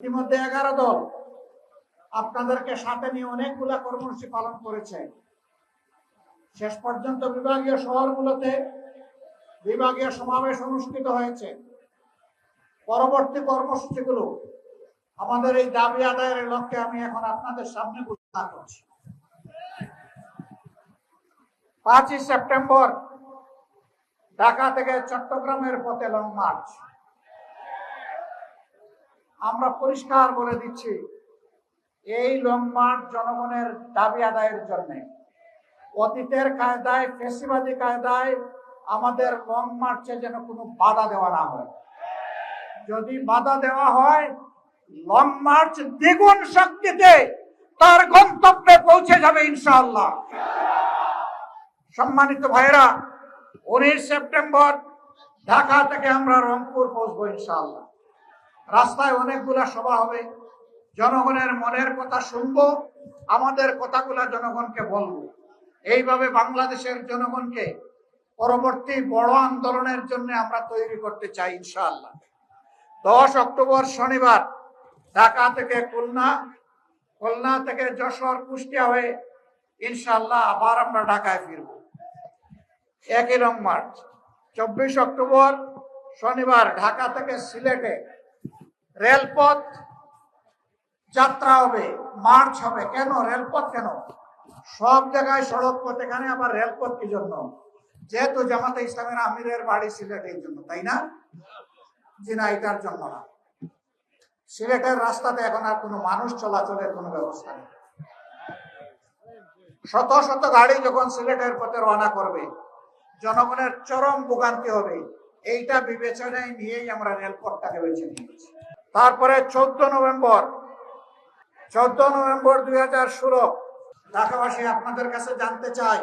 ইতিমধ্যে 11 দল আপনাদেরকে সাথে নিয়ে অনেকগুলা কর্মসূচি পালন করেছে। শেষ পর্যন্ত বিভাগীয় শহরগুলোতে বিভাগীয় সমাবেশ অনুষ্ঠিত হয়েছে। পরবর্তী কর্মসূচিগুলো আমাদের এই দাবি আদায়ের লক্ষ্যে আমি এখন আপনাদের সামনে ঘোষণা করছি। 5ই সেপ্টেম্বর ঢাকা থেকে চট্টগ্রামের পথে লং মার্চ। আমরা পরিষ্কার বলে দিচ্ছি, এই লং মার্চ জনগণের দাবি আদায়ের জন্য। অতীতের কায়দায়, ফেসিবাদী কায়দায় আমাদের লং মার্চে যেন কোনো বাধা দেওয়া না হয়। যদি বাধা দেওয়া হয়, লং মার্চ দ্বিগুণ শক্তিতে তার গন্তব্যে পৌঁছে যাবে ইনশাআল্লাহ। সম্মানিত ভাইরা, 19 সেপ্টেম্বর ঢাকা থেকে আমরা রংপুর পৌঁছবো ইনশাআল্লাহ। রাস্তায় অনেকগুলা সভা হবে, জনগণের মনের কথা শুনবো, আমাদের কথাগুলা জনগণকে বলবো। এইভাবে বাংলাদেশের জনগণকে পরবর্তী বড় আন্দোলনের জন্য আমরা তৈরি করতে চাই ইনশাআল্লাহ। 10 অক্টোবর শনিবার ঢাকা থেকে খুলনা, খুলনা থেকে যশোর, কুষ্টিয়া হয়ে ইনশাআল্লাহ আবার আমরা ঢাকায় ফিরব। একই লং মার্চ। 24 অক্টোবর শনিবার ঢাকা থেকে সিলেটে রেলপথ যাত্রা হবে, মার্চ হবে। কেন রেলপথ? কেন সব জায়গায় সড়ক পথ, এখানে আবার রেলপথ কি জন্য? যেহেতু জামাতে ইসলামের আমিরের বাড়ি সিলেট, এই জন্য, তাই না? জি না, এটার জন্য না। সিলেটের রাস্তাতে এখন আর কোনো মানুষ চলাচলের কোনো ব্যবস্থা নেই। শত শত গাড়ি যখন সিলেটের পথে রওনা করবে, জনগণের চরম ভোগান্তি হবে। এইটা বিবেচনায় নিয়েই আমরা রেলপথটাকে বেছে নিয়েছি। তারপরে 14 নভেম্বর 2016 ঢাকাবাসী, আপনাদের কাছে জানতে চাই,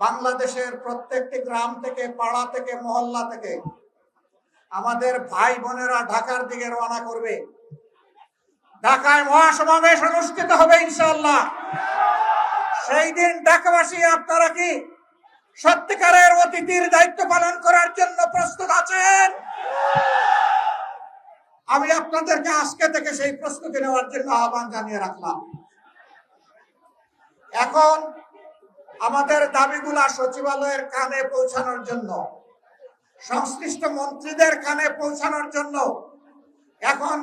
বাংলাদেশের প্রত্যেকটি গ্রাম থেকে, পাড়া থেকে, মহল্লা থেকে আমাদের ভাই বোনেরা ঢাকার দিকে রওনা করবে। ঢাকায় মহাসমাবেশ অনুষ্ঠিত হবে ইনশাআল্লাহ। সেই দিন ঢাকাবাসী, আপনারা কি সত্যিকারের অতিথির দায়িত্ব পালন করার জন্য প্রস্তুত আছেন? আমি আপনাদেরকে আজকে থেকে সেই প্রস্তুতি নেওয়ার জন্য আহ্বান জানিয়ে রাখলাম। এখন আমাদের দাবিগুলা সচিবালয়ের কানে পৌঁছানোর জন্য, সংশ্লিষ্ট মন্ত্রীদের কানে পৌঁছানোর জন্য এখন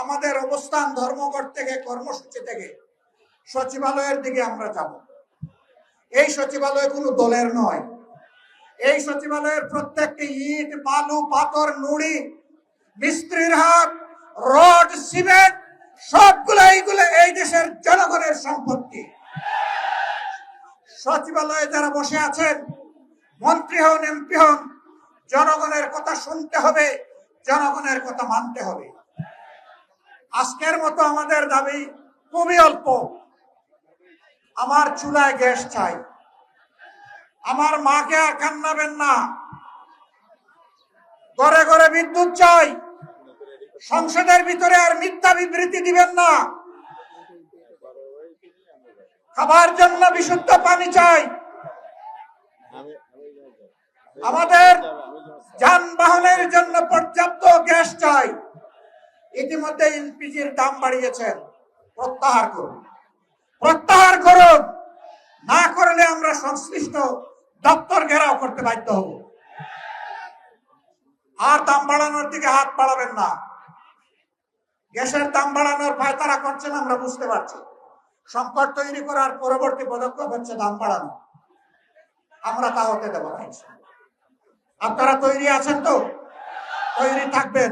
আমাদের অবস্থান ধর্মঘট থেকে, কর্মসূচি থেকে সচিবালয়ের দিকে আমরা যাব। এই সচিবালয় কোনো দলের নয়। এই সচিবালয়ের প্রত্যেকটি ইট, বালু, পাথর, নুড়ি, মিস্ত্রির হাত, রড, সিমেন্ট সবগুলো এইগুলো এই দেশের জনগণের সম্পত্তি। সচিবালয়ে যারা বসে আছেন, মন্ত্রী হন, এমপি হন, জনগণের কথা শুনতে হবে, জনগণের কথা মানতে হবে। আজকের মতো আমাদের দাবি খুবই অল্প। আমার চুলায় গ্যাস চাই, আমার মাকে আর কান্নাবেন না, ঘরে ঘরে বিদ্যুৎ চাই, সংসদের ভিতরে আর মিথ্যা বিবৃতি দিবেন না, খাবার জন্য বিশুদ্ধ পানি চাই, আমাদের যানবাহনের জন্য পর্যাপ্ত গ্যাস চাই। ইতিমধ্যে এলপিজির দাম বাড়িয়েছেন, প্রত্যাহার করুন, প্রত্যাহার করুন। না করলে আমরা সংশ্লিষ্ট দপ্তর ঘেরাও করতে বাধ্য হব। আর দাম বাড়ানোর দিকে হাত বাড়াবেন না। গ্যাসের দাম বাড়ানোর পায়তারা করছেন, আমরা বুঝতে পারছি। সংকট তৈরি করার পরবর্তী পদক্ষেপ হচ্ছে দাম বাড়ানো। আমরা তা হতে দেব না। আপনারা তৈরি আছেন তো? তৈরি থাকবেন।